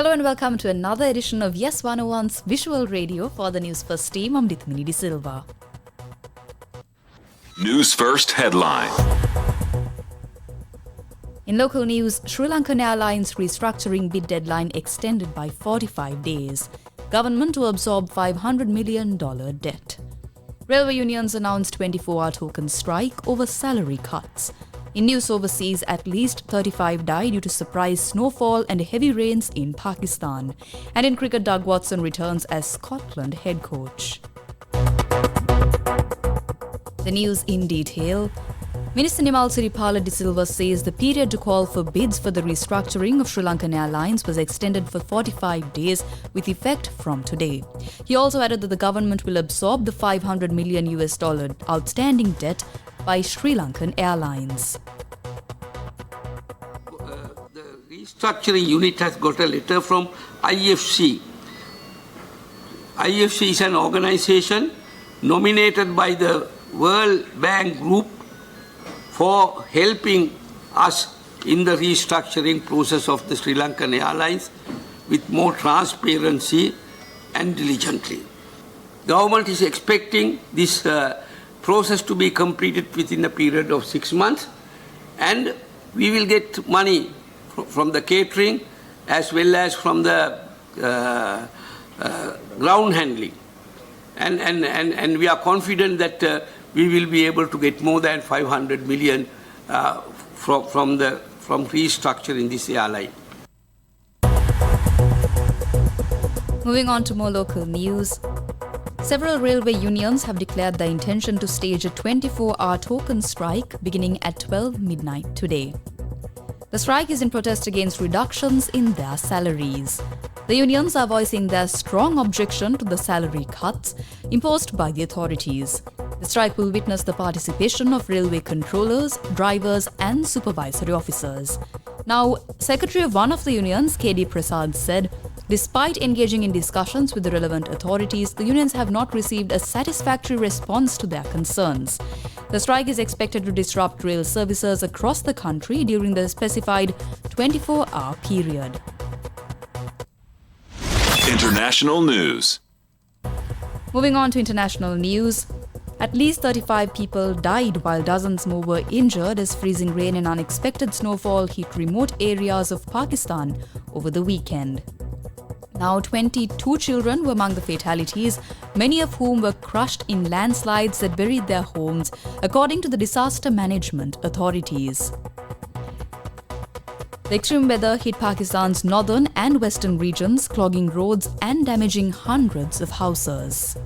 Hello and welcome to another edition of Yes 101's Visual Radio for the Newsfirst team. I'm Dithmini De Silva. Newsfirst headline. In local news, SriLankan Airlines restructuring bid deadline extended by 45 days. Government to absorb $500 million debt. Railway unions announced 24-hour token strike over salary cuts. In news overseas, at least 35 died due to surprise snowfall and heavy rains in Pakistan. And in cricket, Doug Watson returns as Scotland head coach. The news in detail. Minister Nimal Siripala De Silva says the period to call for bids for the restructuring of SriLankan Airlines was extended for 45 days with effect from today. He also added that the government will absorb the $500 million outstanding debt by SriLankan Airlines. The restructuring unit has got a letter from IFC. IFC is an organization nominated by the World Bank Group for helping us in the restructuring process of the Sri Lankan Airlines with more transparency and diligently. Government is expecting this process to be completed within a period of 6 months, and we will get money from the catering as well as from the ground handling. And we are confident that we will be able to get more than 500 million from restructuring this airline. Moving on to more local news. Several railway unions have declared their intention to stage a 24-hour token strike beginning at 12 midnight today. The strike is in protest against reductions in their salaries. The unions are voicing their strong objection to the salary cuts imposed by the authorities. The strike will witness the participation of railway controllers, drivers and supervisory officers. Now, Secretary of one of the unions, K.D. Prasad, said, despite engaging in discussions with the relevant authorities, the unions have not received a satisfactory response to their concerns. The strike is expected to disrupt rail services across the country during the specified 24-hour period. International news. Moving on to international news. At least 35 people died while dozens more were injured as freezing rain and unexpected snowfall hit remote areas of Pakistan over the weekend. Now, 22 children were among the fatalities, many of whom were crushed in landslides that buried their homes, according to the disaster management authorities. The extreme weather hit Pakistan's northern and western regions, clogging roads and damaging hundreds of houses.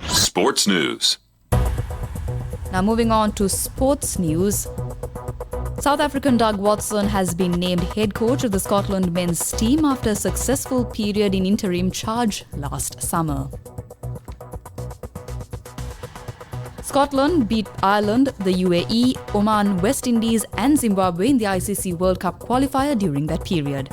Sports news. Now moving on to sports news. South African Doug Watson has been named head coach of the Scotland men's team after a successful period in interim charge last summer. Scotland beat Ireland, the UAE, Oman, West Indies and Zimbabwe in the ICC World Cup qualifier during that period.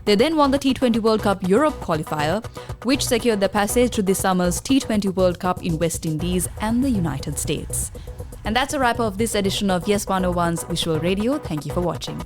They then won the T20 World Cup Europe qualifier, which secured their passage to this summer's T20 World Cup in West Indies and the United States. And that's a wrap of this edition of Yes 101's Visual Radio. Thank you for watching.